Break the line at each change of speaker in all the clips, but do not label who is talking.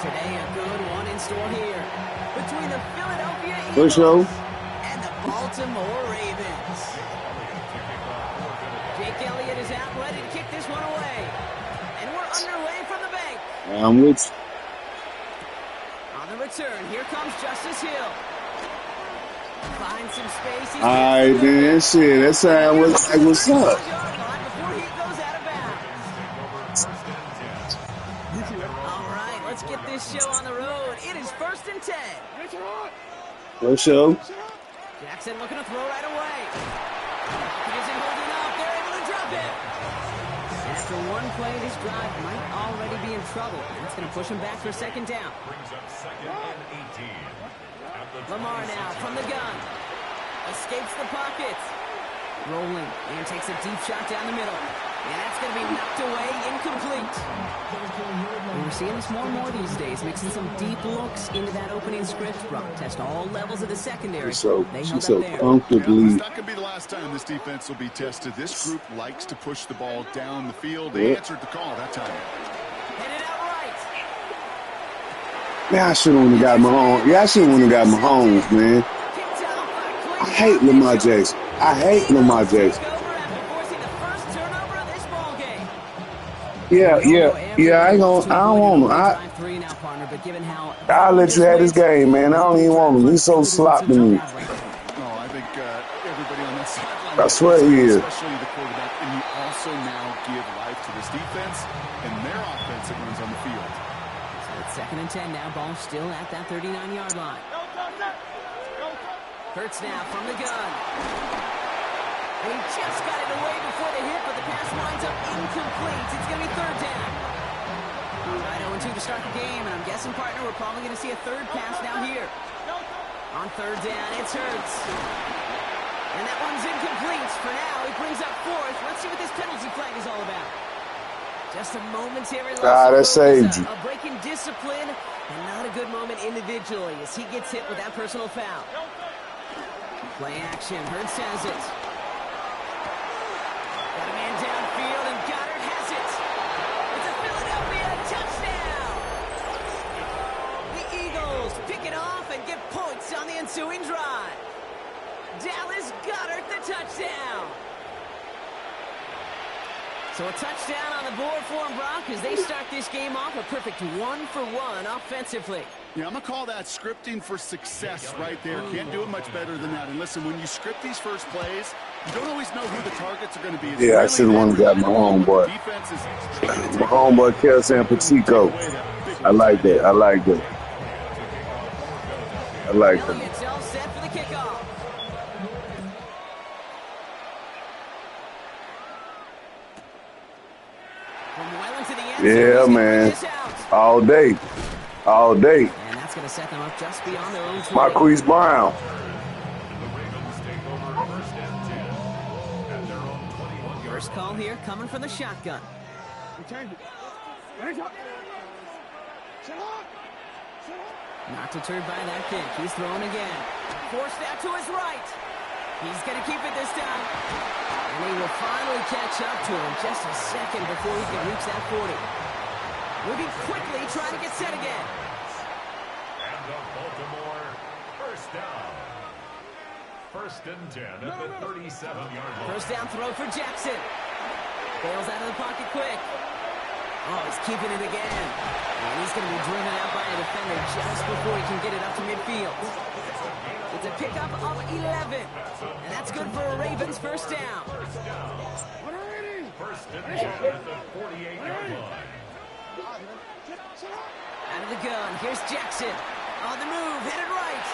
Today, a good one in store here between the Philadelphia
Push
Eagles and the Baltimore Ravens. Jake Elliott is out, ready to kick this one away. And we're underway from the bank.
I'm with you.
On the return, here comes Justice Hill. Finds some space.
All right, man. Shit, that sound was like, what's up?
Before he goes out of bounds. All right, let's get this show on the road. It is 1st and 10.
Let's show.
Jackson looking to throw right away. He isn't holding up. They're able to drop it. After one play, this drive might already be in trouble. That's going to push him back for 2nd down. Lamar now from the gun. Escapes the pocket. Rolling and takes a deep shot down the middle. And that's going to be knocked away, incomplete. And we're seeing this more and more these days, mixing some deep looks into that opening script. Brock test all levels of the secondary.
She's so
comfortably.
It's not going to be the last time this defense will be tested. This group likes to push the ball down the field. They answered the call that time.
Headed out right.
Man, I should have got Mahomes. Yeah, I should have got Mahomes, man. I hate Lamar Jackson. I hate Lamar Jackson. Yeah. I don't want him. I'll let you have this game, man. I don't even want him. He's so sloppy to me.
I think everybody on that sideline.
I swear he is.
Especially the quarterback, and you also now give life to this defense and their offense that runs on the field.
So it's 2nd and 10 now. Ball still at that 39-yard line. Hurts now from the gun. He just got it away before the hit, but the pass winds up incomplete. It's going to be 3rd down. All right, 0-2 to start the game, and I'm guessing, partner, we're probably going to see a 3rd pass now here. On 3rd down, it's Hurts. And that one's incomplete for now. He brings up 4th. Let's see what this penalty flag is all about. Just a momentary loss.
That saved you.
A break in discipline, and not a good moment individually as he gets hit with that personal foul. Play action. Hurts has it. Got a man downfield, and Goddard has it. It's a Philadelphia touchdown. The Eagles pick it off and get points on the ensuing drive. Dallas Goddard the touchdown. So a touchdown on the board for him, Brock, as they start this game off a perfect 1-for-1 offensively.
Yeah, I'm going to call that scripting for success right there. Can't do it much better than that. And listen, when you script these first plays, you don't always know who the targets are going to be.
Yeah, I should have wanted to got my homeboy. My homeboy, Kelson Pacheco. I like that. I like that.
It's all set for the kickoff.
Yeah, man. All day. All day.
And that's going to set them up just beyond their own 20.
Marquise Brown.
First call here coming from the shotgun. Not deterred by that kick. He's throwing again. Forced out to his right. He's going to keep it this time. And he will finally catch up to him just a second before he can reach that 40. Moving quickly, trying to get set again.
And the Baltimore first down. 1st and 10 at the 37-yard line.
First down throw for Jackson. Bails out of the pocket quick. Oh, he's keeping it again. And he's going to be driven out by a defender just before he can get it up to midfield. It's a pickup of 11. And that's good for a Ravens first down.
1st and 10 at the 48-yard line.
Out of the gun, here's Jackson. On the move, headed right.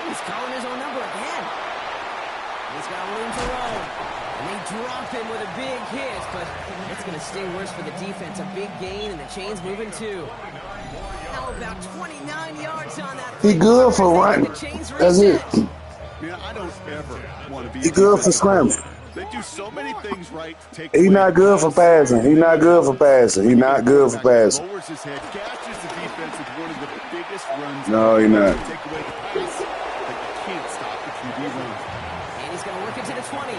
He's calling his own number again. He's got room to roam. And they drop him with a big hit, but it's going to sting worse for the defense. A big gain, and the chain's moving too. How about 29 yards on that?
He good for running. That's it.
Man, I don't ever want to be.
He good for scrambling.
They do so many things right to take
He not good for passing. He not good for passing. He not good for passing.
Lowers his head, catches the defense with one of the biggest runs.
No, he not.
Take away the pass, but you can't stop the QB run.
And he's going to work it to the 20.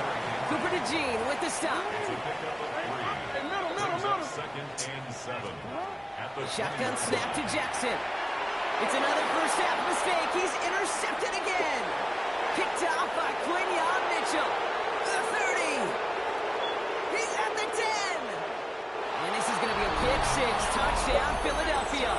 Cooper to Gene with the stop.
2nd and 7. At the
Shotgun snap to Jackson. It's another first half mistake. He's intercepted again. Picked off by Quinion Mitchell. The 30. He's at the 10. And this is going to be a pick six. Touchdown, Philadelphia.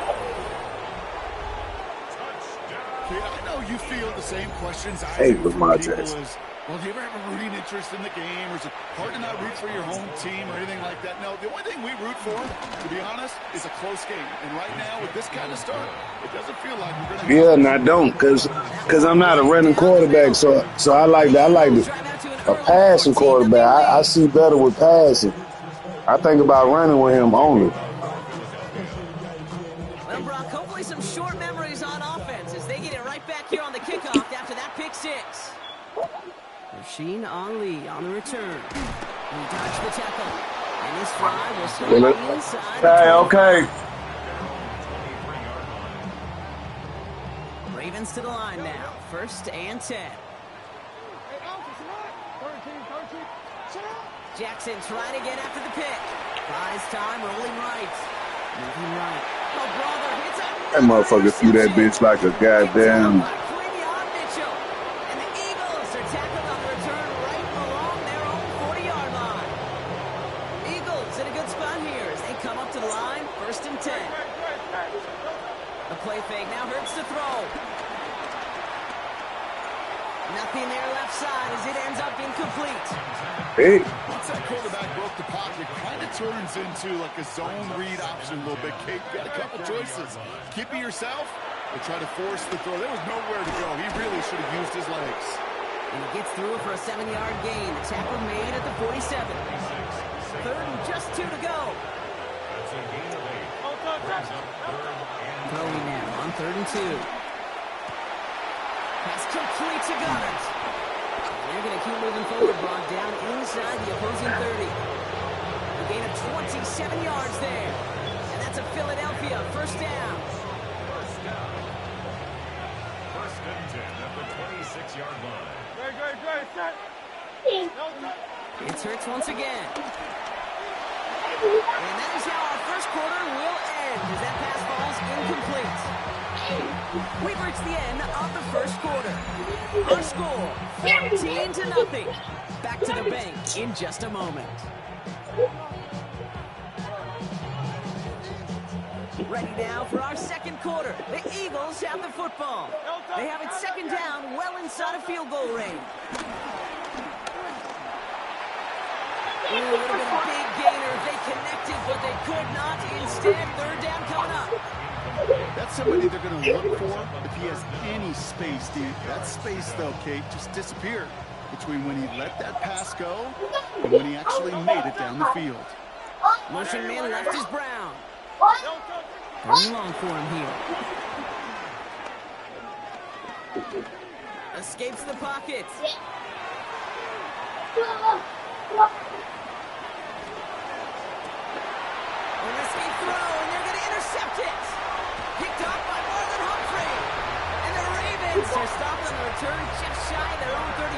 Yeah, I know you feel the same questions I
Hey,
do from
Lamar
people
Jackson.
as, well, do you ever have a rooting interest in the game, or is it hard to not root for your home team or anything like that? No, the only thing we root for, to be honest, is a close game. And right now, with this kind of start, it doesn't feel like we're going to
Yeah, and I don't, cause I'm not a running quarterback, so I like a passing quarterback. I see better with passing. I think about running with him only.
Well, Brock, hopefully some short memories on offense as they get it right back here on the kickoff after that pick six. Rasheen Ali on the return. He dodged the tackle. And this drive will start inside.
Okay.
Ravens to the line now. 1st and 10. Jackson trying to get after the pick. Buys time, rolling right. Moving right. Oh, brother, it's a
That motherfucker threw that bitch like a goddamn.
Quinion Mitchell. And the Eagles are tackled on the return right along their own 40-yard line. Eagles in a good spot here as they come up to the line. 1st and 10. The play fake now hurts to throw. Nothing there left side as it ends up incomplete.
Hey,
Once that quarterback broke the pocket, it kind of turns into like a zone read option a little bit. Kate, you got a couple choices. Keep it yourself or try to force the throw. There was nowhere to go. He really should have used his legs.
And he gets through for a 7-yard gain. The tackle made at the 47. 3rd and just 2 to go.
That's a gain of 8.
Throwing now on 3rd and 2. Pass complete to Goddard. They're going to keep moving forward, Braun, down inside the opposing 30. A gain of 27 yards there. And that's a Philadelphia 1st down.
1st and 10 at the 26-yard line.
It's Hurts once again. And that is how our 1st quarter will end as that pass falls incomplete. We've reached the end of the 1st quarter. Our score, 14-0. Back to the bank in just a moment. Ready now for our 2nd quarter. The Eagles have the football. They have it 2nd down, well inside of field goal range. Ooh, a little bit of big gainer if they connected, but they could not. Instead, 3rd down coming up.
That's somebody they're going to look for if he has any space, dude. That space, though, Kate, just disappeared between when he let that pass go and when he actually made it down the field.
Motion man left is Brown. 3rd and long for him here. Escapes the pocket. An escape throw, and they're going to intercept it. Picked up by Marlon Humphrey. And the Ravens are stopped on the return just shy of their own 35.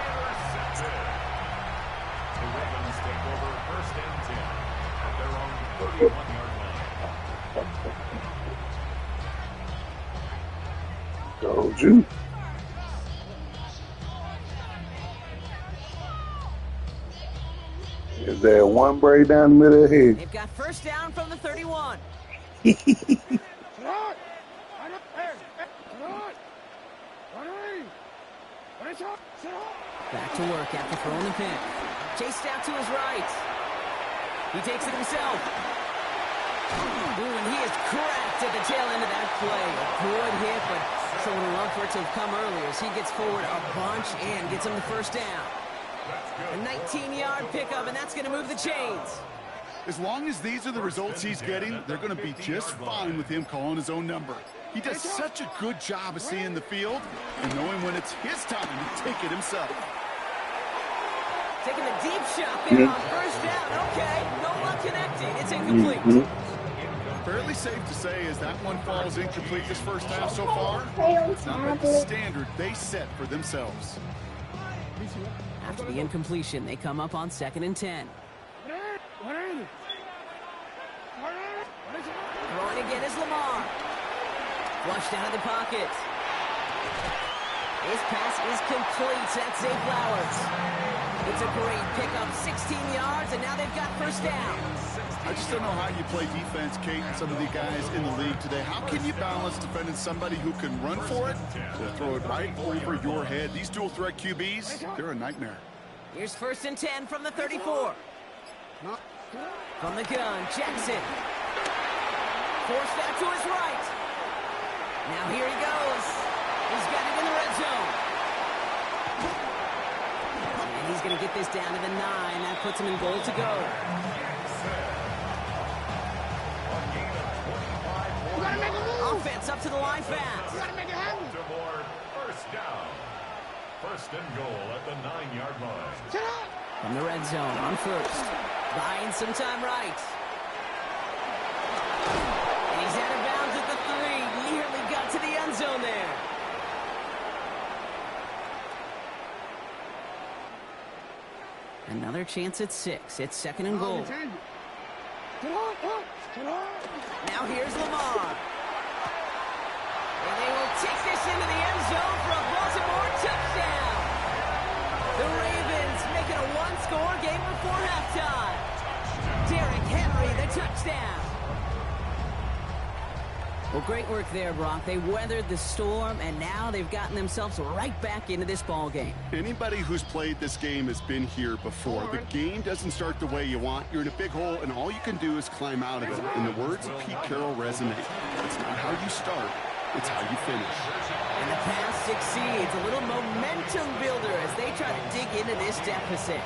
Intercepted. The Ravens take over 1st and 10 at their own 31-yard line.
told you. Is there one braid down the middle of the head?
They've got 1st down from the 31. Back to work after throwing the pin. Chased out to his right. He takes it himself. Ooh, and he is cracked at the tail end of that play. A good hit, but someone would love for it to have come earlier as he gets forward a bunch and gets him the 1st down. A 19-yard pickup, and that's going to move the chains.
As long as these are the results he's getting, they're going to be just fine with him calling his own number. He does such a good job of seeing the field and knowing when it's his time to take it himself.
Taking a deep shot there on 1st down. Okay, no luck connecting. It's incomplete.
Fairly safe to say as that one falls incomplete this 1st half so far, it's not like the standard they set for themselves.
After the incompletion, they come up on 2nd and 10. Throwing again is Lamar. Flushed out of the pocket. His pass is complete. That's Zay Flowers. It's a great pickup, 16 yards, and now they've got first down.
I just don't know how you play defense, Kate, and some of the guys in the league today. How can you balance defending somebody who can run for it or throw it right over your head? These dual-threat QBs, they're a nightmare.
Here's first and 10 from the 34. From the gun, Jackson. Forced out to his right. Now here he goes. He's got it in the red zone. And he's going to get this down to the 9. That puts him in goal to go. Offense up to the line fast.
Baltimore, first down. First and goal at the 9-yard line.
From the red zone on first. Buying some time right. And he's out of bounds at the 3. Nearly got to the end zone there. Another chance at 6. It's second and goal. Now here's Lamar. And they will take this into the end zone for a Baltimore touchdown. The Ravens make it a one-score game before halftime. Derrick Henry, the touchdown. Well, great work there, Brock. They weathered the storm, and now they've gotten themselves right back into this ball game.
Anybody who's played this game has been here before. The game doesn't start the way you want. You're in a big hole, and all you can do is climb out of it. And the words of Pete Carroll resonate. It's not how you start, it's how you finish.
And the pass succeeds. A little momentum builder as they try to dig into this deficit.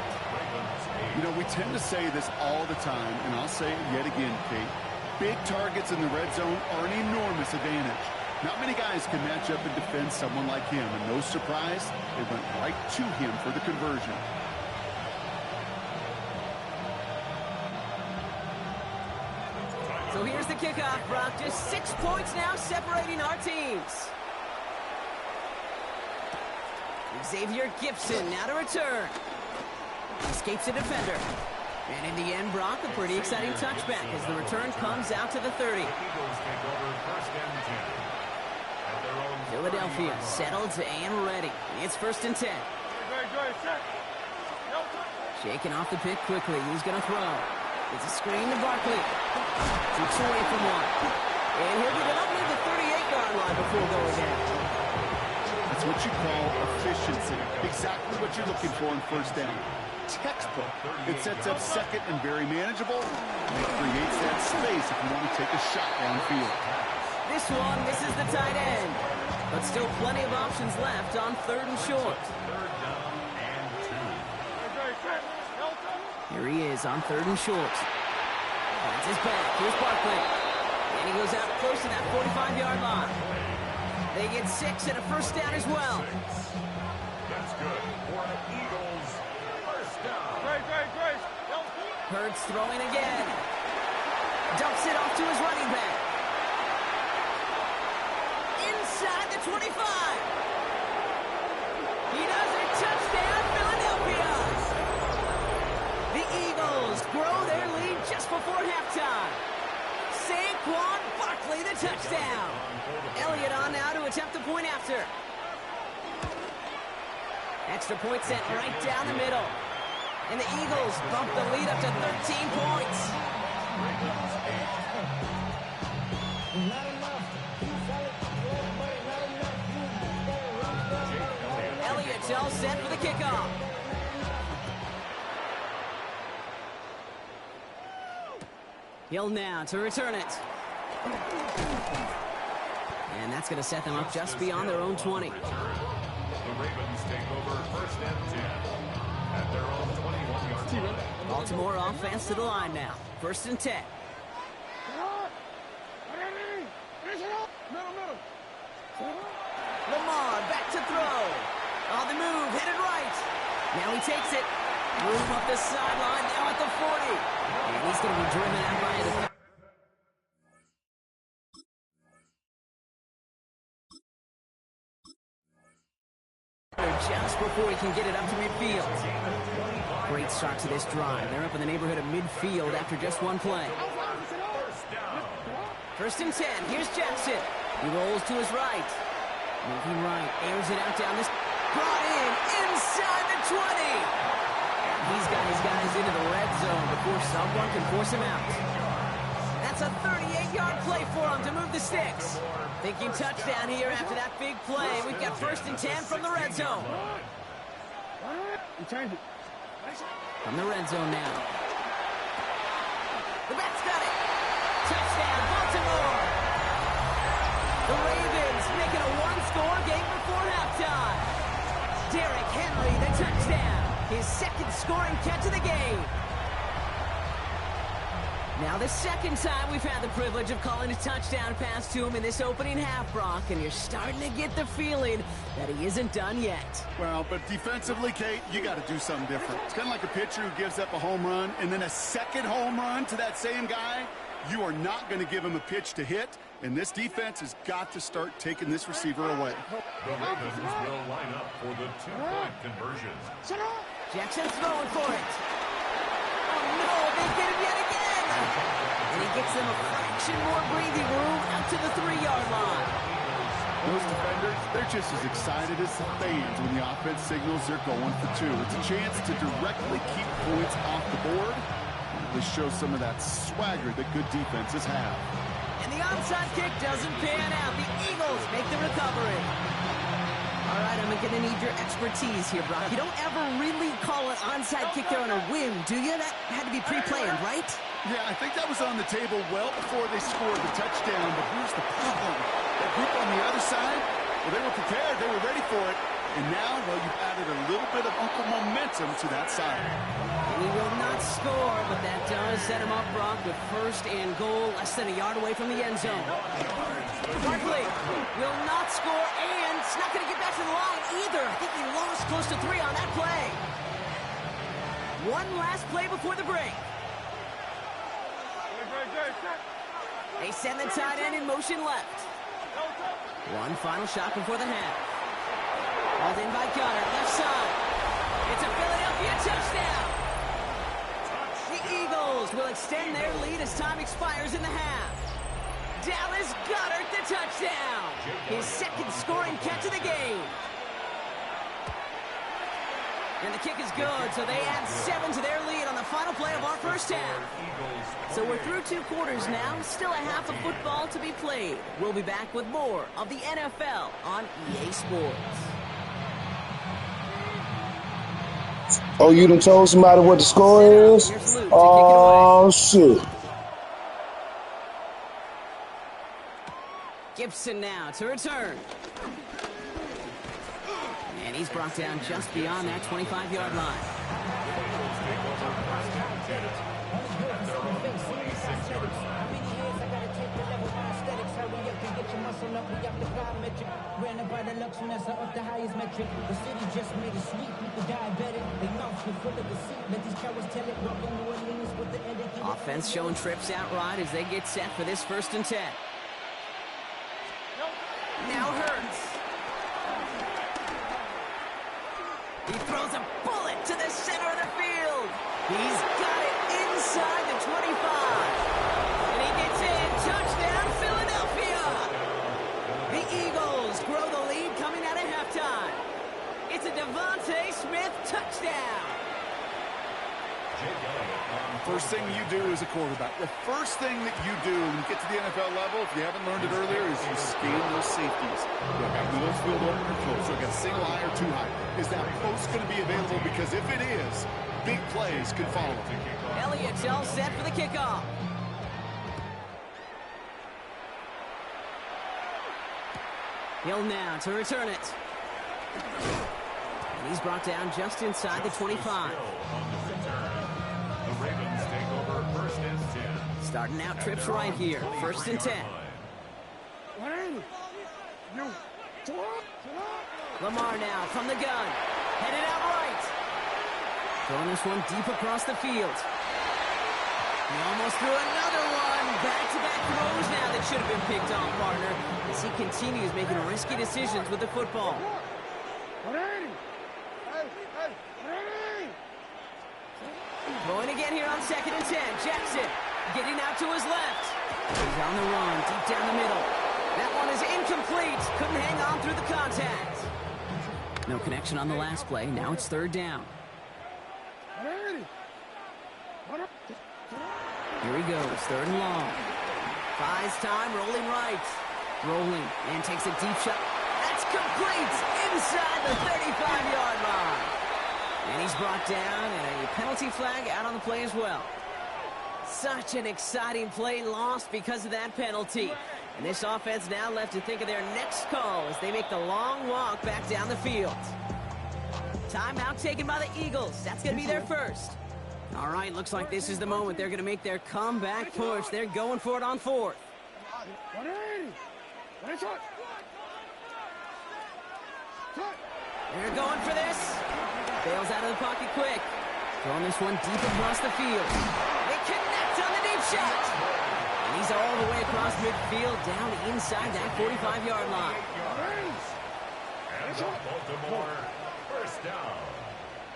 You know, we tend to say this all the time, and I'll say it yet again, Kate. Big targets in the red zone are an enormous advantage. Not many guys can match up and defend someone like him, and no surprise, they went right to him for the conversion.
So here's the kickoff, Brock. Just 6 points now separating our teams. Xavier Gibson now to return. Escapes a defender. And in the end, Brock, a pretty exciting touchback as the return comes out to the 30. Philadelphia settled and ready. It's first and 10. Shaking off the pick quickly. He's going to throw. It's a screen to Barkley. 6 away from one. And he'll get it up near the 38-yard line before going down.
That's what you call efficiency. Exactly what you're looking for in first down. Textbook. It sets up second and very manageable. And it creates that space if you want to take a shot downfield.
This one misses the tight end. But still plenty of options left on third and short. Here he is on third and short. Finds his back. Here's Barkley. And he goes out close to that 45-yard line. They get 6 and a first down as well.
That's good for the Eagles. First down.
Hurts throwing again. Dumps it off to his running back. Inside the 25. He does it. Touchdown, Philadelphia. The Eagles grow their lead just before halftime. Saquon Barkley, the touchdown. Elliott on now to attempt the point after. Extra point sent right down the middle. And the Eagles bump the lead up to 13 points. Elliott's all set for the kickoff. Hill now to return it. And that's going to set them up just beyond their own 20.
The Ravens take over first and 10 at their own 21-yard line.
Baltimore offense to the line now. First and 10. Lamar back to throw. On the move, hit it right. Now he takes it. Move up the sideline, now at the 40. And he's going to be driven out by the... just before he can get it up to midfield. Great start to this drive. They're up in the neighborhood of midfield after just one play. First and 10. Here's Jackson. He rolls to his right. Moving right. Airs it out down this. Brought in inside the 20. He's got his guys into the red zone before someone can force him out. That's a 38-yard play for him to move the sticks. Thinking touchdown here after that big play. We've got first and 10 from the red zone. From the red zone now. The Bats got it. Touchdown, Baltimore. The Ravens making a one-score game before halftime. Derrick Henry, the touchdown. His second scoring catch of the game. Now the second time we've had the privilege of calling a touchdown pass to him in this opening half, Brock, and you're starting to get the feeling that he isn't done yet.
Well, but defensively, Kate, you got to do something different. It's kind of like a pitcher who gives up a home run and then a second home run to that same guy. You are not going to give him a pitch to hit, and this defense has got to start taking this receiver away.
The Ravens will line up for the two-point conversions.
Jackson's throwing for it. Oh, no, they get him yet again. And he gets them a fraction more breathing room out to the 3-yard line.
Those defenders, they're just as excited as the fans when the offense signals they're going for two. It's a chance to directly keep points off the board. This shows some of that swagger that good defenses have.
And the onside kick doesn't pan out. The Eagles make the recovery. All right, I'm going to need your expertise here, Brock. You don't ever really call an onside kick there on a whim, do you? That had to be pre-planned, right?
Yeah, I think that was on the table well before they scored the touchdown, but here's the problem. That group on the other side, well, they were prepared. They were ready for it. And now, well, you've added a little bit of Uncle momentum to that side.
And he will not score, but that does set him up, Brock, with first and goal, less than a yard away from the end zone. Barkley will not score, and it's not going to get back to the line either. I think he lost close to 3 on that play. One last play before the break. They send the tight end in motion left. One final shot before the half. Hauled in by Gunner, left side. It's a Philadelphia touchdown. The Eagles will extend their lead as time expires in the half. Dallas Goedert the touchdown. His second scoring catch of the game. And the kick is good, so they add 7 to their lead on the final play of our first half. So we're through 2 quarters now, still a half of football to be played. We'll be back with more of the NFL on EA Sports.
Oh, you done told somebody what the score is? Oh, shit.
Gibson now to return. And he's brought down just beyond that 25-yard line. Offense showing trips out right as they get set for this first and 10. Now Hurts. He throws a bullet to the center of the field. He's got it inside the 25. And he gets in. Touchdown, Philadelphia. The Eagles grow the lead coming out of halftime. It's a Devontae Smith touchdown.
First thing you do as a quarterback, the first thing that you do when you get to the NFL level, if you haven't learned it earlier, is you scan those safeties. You've got middle field open or close. So you've got single high or two high. Is that post going to be available? Because if it is, big plays can follow.
Elliott's all set for the kickoff. Hill now to return it. And he's brought down just inside the 25.
The Ravens take over first and 10.
Starting out trips right here. First and 10. Lamar now from the gun. Headed out right. Throwing this one deep across the field. He almost threw another one. Back-to-back throws now that should have been picked off, partner, as he continues making risky decisions with the football. Going again here on 2nd and 10. Jackson getting out to his left. He's on the run, deep down the middle. That one is incomplete. Couldn't hang on through the contact. No connection on the last play. Now it's 3rd down. Here he goes, 3rd and long. Buys time, rolling right. Rolling, and takes a deep shot. That's complete inside the 35-yard line. And he's brought down, and a penalty flag out on the play as well. Such an exciting play lost because of that penalty. And this offense now left to think of their next call as they make the long walk back down the field. Timeout taken by the Eagles. That's going to be their first. All right, looks like this is the moment they're going to make their comeback push. They're going for it on 4th. They're going for this. Bails out of the pocket quick. Throwing this one deep across the field. They connect on the deep shot. And he's all the way across midfield, down inside that 45-yard line.
And Baltimore, first down.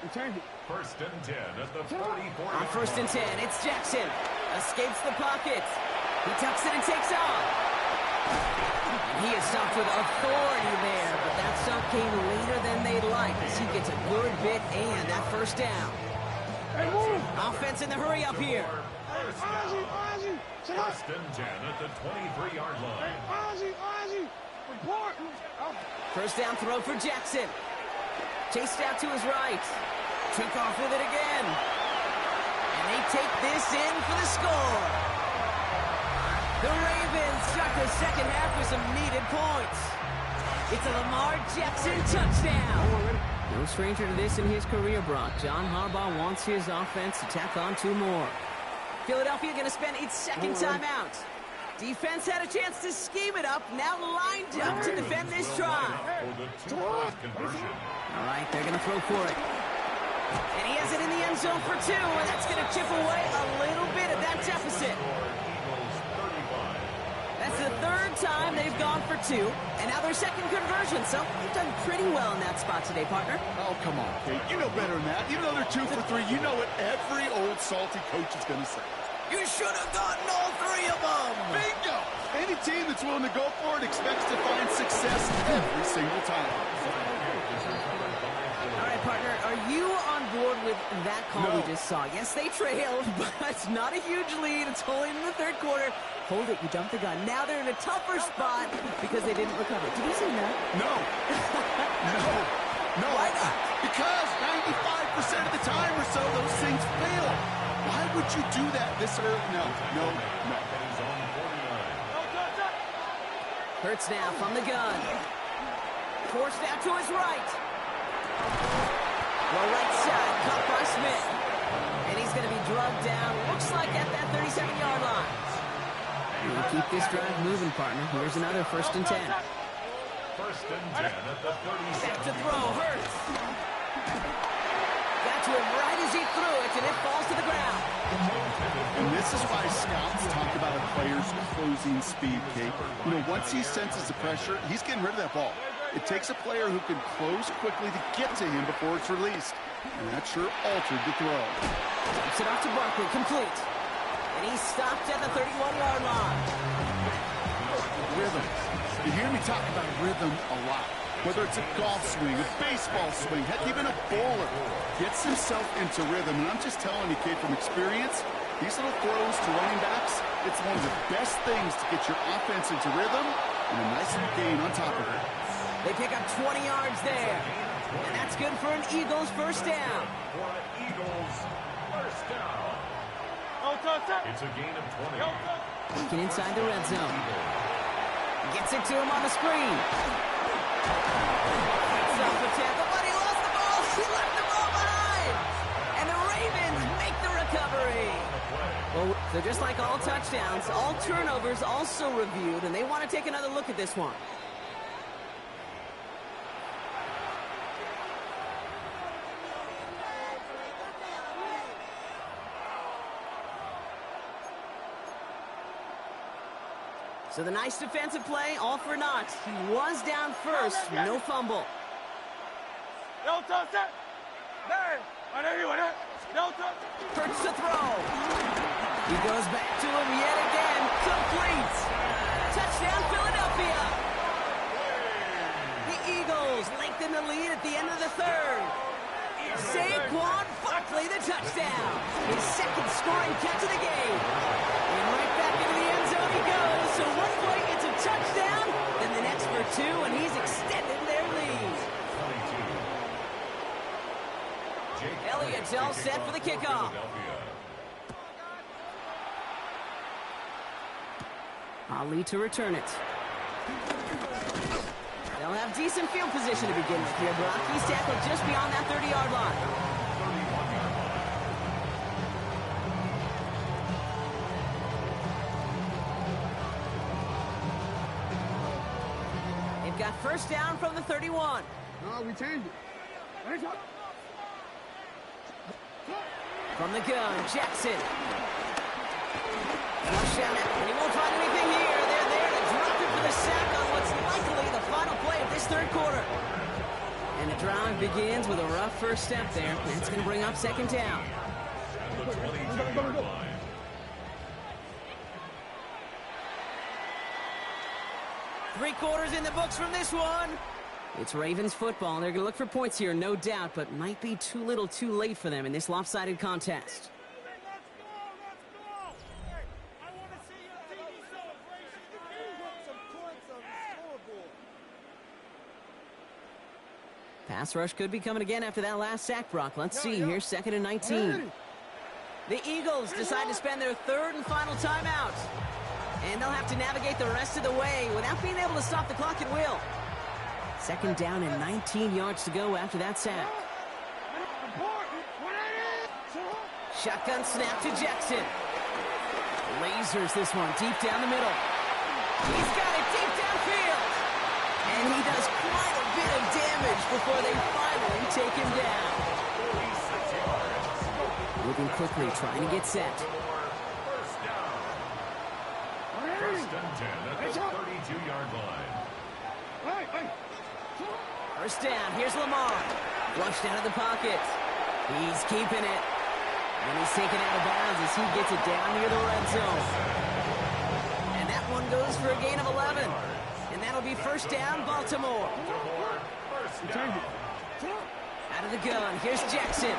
1st and 10 at the 44.
On 1st and 10, it's Jackson. Escapes the pocket. He tucks it and takes off. And he is stopped with authority there, but that stop came later than they'd like as he gets a good bit and that 1st down. Offense in the hurry up here.
First and 10 at the 23-yard line.
1st down throw for Jackson. Chased out to his right. Took off with it again. And they take this in for the score. The Ravens start the second half with some needed points. It's a Lamar Jackson touchdown. No stranger to this in his career, Brock. John Harbaugh wants his offense to tack on 2 more. Philadelphia going to spend its 2nd timeout. Defense had a chance to scheme it up, now lined up to defend this drive. All right, they're going to throw for it. And he has it in the end zone for 2, and that's going to chip away a little bit of that deficit. That's the 3rd time they've gone for 2, and now their 2nd conversion, so they've done pretty well in that spot today, partner.
Oh, come on, Kate. You know better than that. Even though they're 2 for 3, you know what every old salty coach is going to say.
You should have gotten all 3 of them.
Bingo! Any team that's willing to go for it expects to find success every single time.
All right, partner, are you on board with that call we just saw? Yes, they trailed, but it's not a huge lead. It's only in the 3rd quarter. Hold it, you dumped the gun. Now they're in a tougher spot because they didn't recover. Did you see that?
No. No.
Why not?
Because 95% of the time or so, those things fail. Why would you do that this early? No.
Hurts now from the gun. Forced out to his right. Well, right side, caught by Smith. And he's going to be drugged down, looks like at that 37-yard line. We'll keep this drive moving, partner. Here's another 1st and 10.
1st and 10 at the 37.
Back to throw, Hurts. Got to him right as he threw it, and it falls to the ground.
And this is why scouts talk about a player's closing speed, Kate. You know, once he senses the pressure, he's getting rid of that ball. It takes a player who can close quickly to get to him before it's released. And that sure altered the throw.
Dumps it off to Barkley, complete. And he's stopped at the 31-yard line.
Rhythm. You hear me talk about rhythm a lot. Whether it's a golf swing, a baseball swing, heck, even a bowler gets himself into rhythm. And I'm just telling you, kid, from experience, these little throws to running backs, it's one of the best things to get your offense into rhythm and a nice little gain on top of it.
They pick up 20 yards there. And that's good for an Eagles 1st down.
For an Eagles, 1st down. It's a gain of 20.
Looking inside the red zone. Gets it to him on the screen. It's off the tackle, but he lost the ball. He left the ball behind. And the Ravens make the recovery. Well, so just like all touchdowns, all turnovers also reviewed, and they want to take another look at this one. So the nice defensive play, all for naught. He was down first, no fumble. Hurts to throw. He goes back to him yet again. Complete. Touchdown, Philadelphia. The Eagles lengthen the lead at the end of the third. Saquon Barkley, the touchdown. His second scoring catch of the game. And right back into the end zone he goes. So one play, it's a touchdown. Then the next for two, and he's extended their lead. Elliott's all set for the kickoff. Ali to return it. They'll have decent field position to begin with here, Brock. He's tackled just beyond that 30-yard line. They've got first down from the 31.
No, we changed it.
From the gun, Jackson. Flush down that, and he won't find anything here. They're there to drop it for the sack on what's likely the final play of this third quarter. And the drive begins with a rough first step there. That's going to bring up second down.
And the 22-yard line.
Three quarters in the books from this one. It's Ravens football. They're going to look for points here, no doubt, but might be too little too late for them in this lopsided contest. Pass rush could be coming again after that last sack, Brock. Let's see. Here's 2nd and 19. The Eagles decide to spend their third and final timeout. And they'll have to navigate the rest of the way without being able to stop the clock at will. Second down and 19 yards to go after that sack. Shotgun snap to Jackson. Lasers this one deep down the middle. He's got it deep downfield. And he does quite a bit of damage before they finally take him down. Moving quickly, trying to get set.
First and 10 at the 32-yard line.
First down, here's Lamar. Flushed out of the pocket. He's keeping it. And he's taken out of bounds as he gets it down near the red zone. And that one goes for a gain of 11. And that'll be first down, Baltimore. Out of the gun, here's Jackson.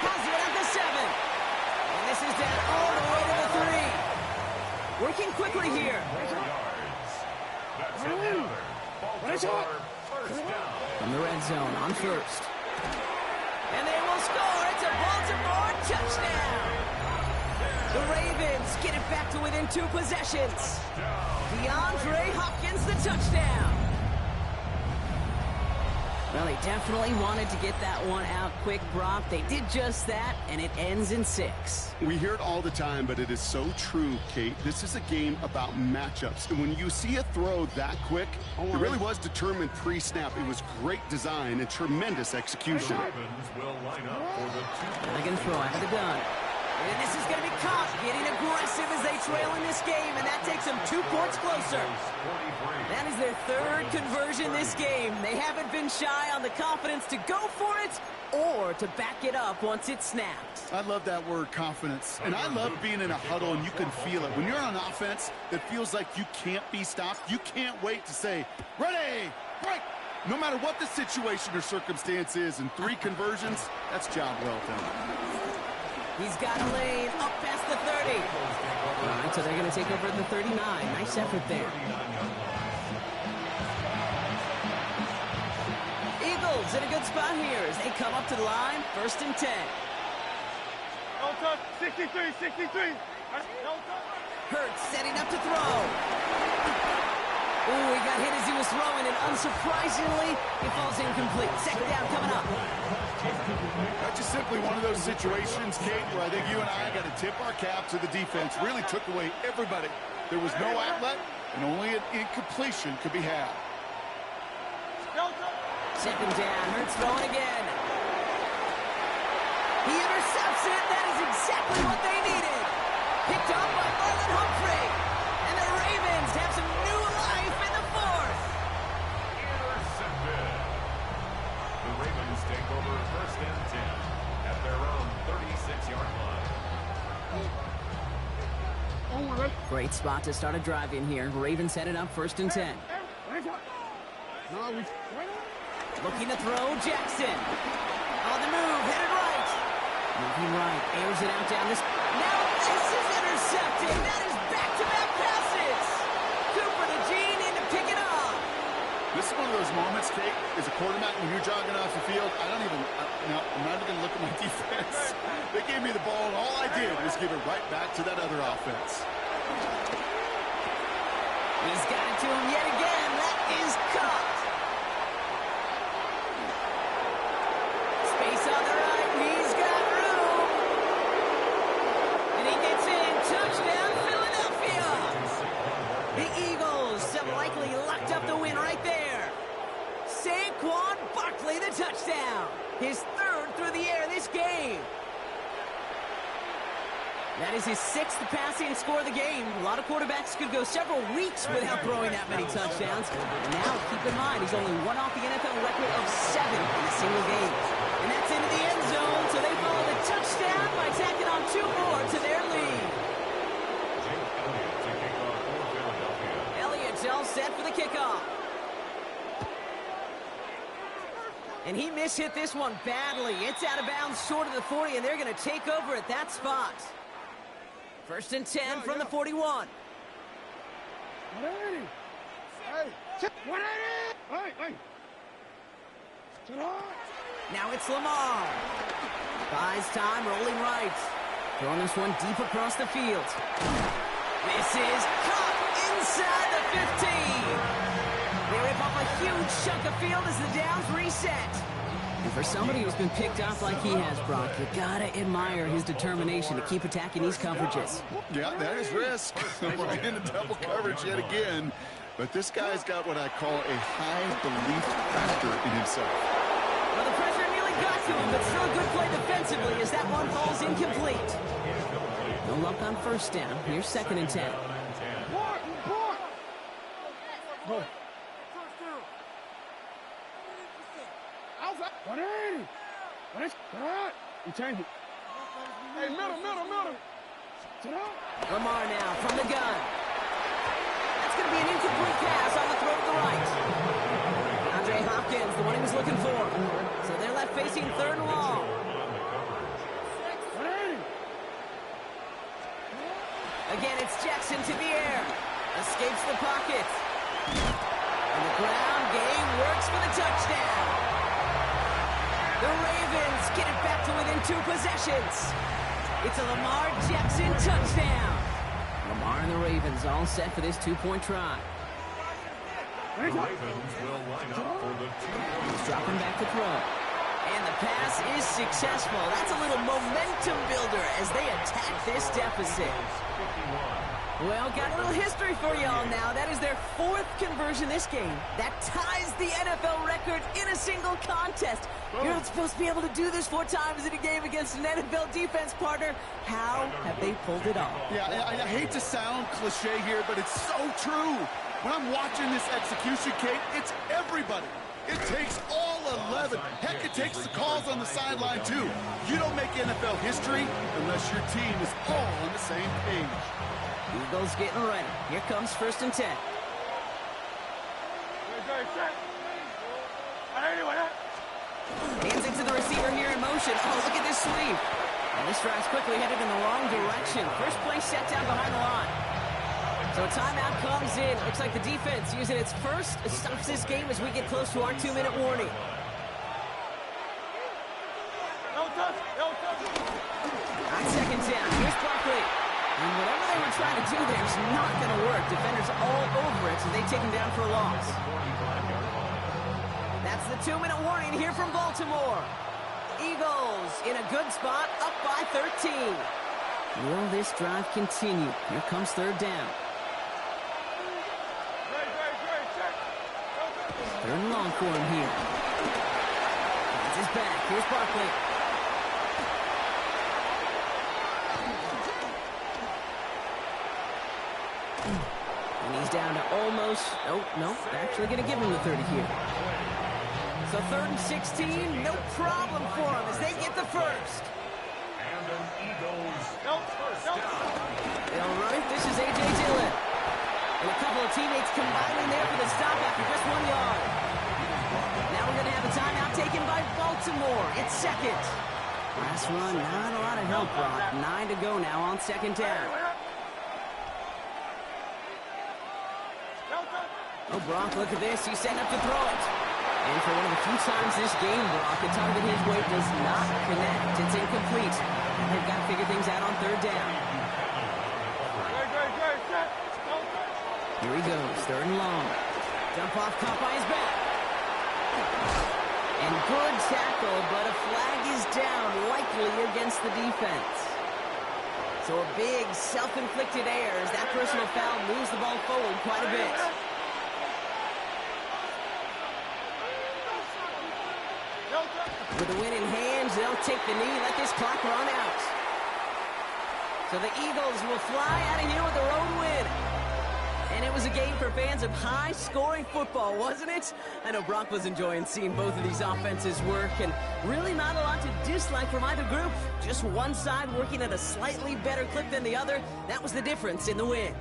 Has it at the 7. And this is down all the way to the 3. Working quickly here. From the red zone on first. And they will score. It's a Baltimore touchdown. The Ravens get it back to within 2 possessions. DeAndre Hopkins, the touchdown. Well, they definitely wanted to get that one out quick, Brock. They did just that, and it ends in 6.
We hear it all the time, but it is so true, Kate. This is a game about matchups. And when you see a throw that quick, it really was determined pre-snap. It was great design and tremendous execution.
Ravens will line up for the 2.
They're going to throw out of the gun. And this is going to be caught, getting aggressive as they trail in this game, and that takes them 2 points closer. That is their third conversion this game. They haven't been shy on the confidence to go for it or to back it up once it's snapped.
I love that word, confidence. And I love being in a huddle and you can feel it. When you're on offense, it feels like you can't be stopped. You can't wait to say, ready, break. No matter what the situation or circumstance is, in 3 conversions, that's job well done.
He's got a lane up past the 30. All right, so they're going to take over at the 39. Nice effort there. Eagles in a good spot here as they come up to the line. First and 10.
63.
Hurts setting up to throw. Ooh, he got hit as he was throwing, and unsurprisingly, he falls incomplete. Second down coming up.
That's just simply one of those situations, Kate, where I think you and I got to tip our cap to the defense. Really took away everybody. There was no outlet, and only an incompletion could be had.
Second down, Hurts throwing again. He intercepts it. That is exactly what they needed. Picked up by Marlon Humphrey. And the Ravens have some new life in the 4th.
Intercepted. The Ravens take over first and 10.
Great spot to start a drive in here. Ravens headed up 1st and 10. Looking to throw, Jackson. On the move, headed right. Moving right, airs it out down this. Now this is intercepted. That is back-to-back passes. Cooper to Gene in to pick it up.
This is one of those moments, Kate, as a quarterback, when you're jogging off the field, I'm not even going to look at my defense. They gave me the ball, and all I did was give it right back to that other offense.
He's got it to him yet again. That is caught. Space on the right. He's got room. And he gets in. Touchdown, Philadelphia. The Eagles have likely locked up the win right there. Saquon Barkley, the touchdown. His 3rd through the air this game. That is his 6th passing score of the game. A lot of quarterbacks could go several weeks without throwing that many touchdowns. Now, keep in mind, he's only one off the NFL record of 7 in a single game. And that's into the end zone, so they follow the touchdown by tacking on 2 more to their lead. Elliott's all set for the kickoff. And he mishit this one badly. It's out of bounds short of the 40, and they're going to take over at that spot. 1st and 10 from the 41. Now it's Lamar. Buys time, rolling right. Throwing this one deep across the field. This is caught inside the 15. They rip off a huge chunk of field as the downs reset. And for somebody who's been picked off like he has, Brock, you gotta admire his determination to keep attacking these coverages.
Yeah, that is risk. We're in a double coverage yet again. But this guy's got what I call a high belief factor in himself.
Well, the pressure nearly got to him, but still a good play defensively as that one falls incomplete. No luck on 1st down. Here's 2nd and 10. Lamar now from the gun. That's going to be an incomplete pass on the throw to the right. Andre Hopkins, the one he was looking for. So they're left facing 3rd and long. Again, it's Jackson to the air. Escapes the pocket. And the ground game works for the touchdown. The Ravens get it back to within 2 possessions. It's a Lamar Jackson touchdown. Lamar and the Ravens all set for this 2-point try.
The Ravens will line up for the 2-point.
He's dropping back to throw. And the pass is successful. That's a little momentum builder as they attack this deficit. Well, got a little history for y'all now. That is their 4th conversion this game. That ties the NFL record in a single contest. You're not supposed to be able to do this 4 times in a game against an NFL defense partner. How have they pulled it off?
Yeah, I hate to sound cliche here, but it's so true. When I'm watching this execution, Kate, it's everybody. It takes all 11. Heck, it takes the calls on the sideline, too. You don't make NFL history unless your team is all on the same page.
Eagles getting ready. Here comes 1st and 10. Hands it to the receiver here in motion. Oh, look at this sweep. And this drive's quickly headed in the wrong direction. First play set down behind the line. So a timeout comes in. Looks like the defense using its first stops this game as we get close to our 2-minute warning. On 2nd down, here's Barkley. And whatever they were trying to do there is not going to work. Defenders all over it, so they take him down for a loss. That's the 2-minute warning here from Baltimore. Eagles in a good spot, up by 13. Will this drive continue? Here comes 3rd down. 3rd and long for him here. Hands his back. Here's Barkley. And he's down to almost... Oh, no. They're actually going to give him the 30 here. So 3rd and 16, no problem for him as they get the first.
And an Eagles first down.
They'll right, this is A.J. Dillon. And a couple of teammates combining there for the stop after just 1 yard. Now we're going to have a timeout taken by Baltimore. It's second. Last run, not a lot of help, Brock. 9 to go now on second down. Oh, Brock, look at this. He's setting up to throw it. And for one of the few times this game, Brock, the target his way does not connect. It's incomplete. And they've got to figure things out on third down. Here he goes, third and long. Dump off, caught by his back. And good tackle, but a flag is down, likely against the defense. So a big self-inflicted error as that personal foul moves the ball forward quite a bit. With the win in hand, they'll take the knee, let this clock run out. So the Eagles will fly out of here with a road win. And it was a game for fans of high-scoring football, wasn't it? I know Brock was enjoying seeing both of these offenses work, and really not a lot to dislike from either group. Just one side working at a slightly better clip than the other. That was the difference in the win.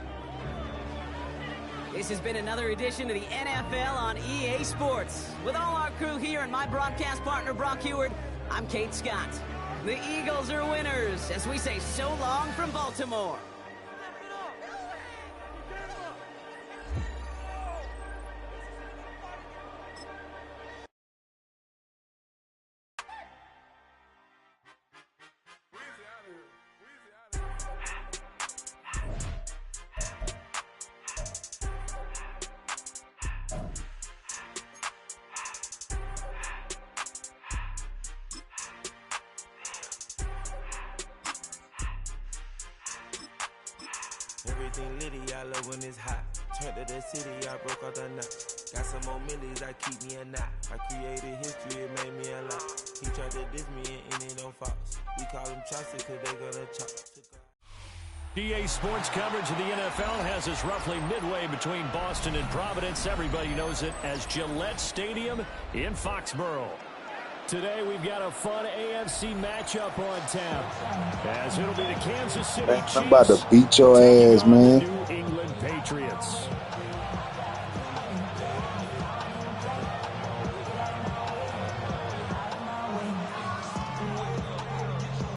This has been another edition of the NFL on EA Sports. With all our crew here and my broadcast partner, Brock Heward, I'm Kate Scott. The Eagles are winners, as we say so long from Baltimore.
Everything litty, I love when it's hot. Turned to the city, I broke out the knot. Got some more millies, I keep me a knot. I created history, it made me a lot. He tried to diss me and it on Fox. We call him Chaucer, cause they gonna chop.
EA Sports coverage of the NFL has us roughly midway between Boston and Providence. Everybody knows it as Gillette Stadium in Foxborough. Today we've got a fun AFC matchup on tap, as it'll be the Kansas City Chiefs.
I'm about to beat your ass, man.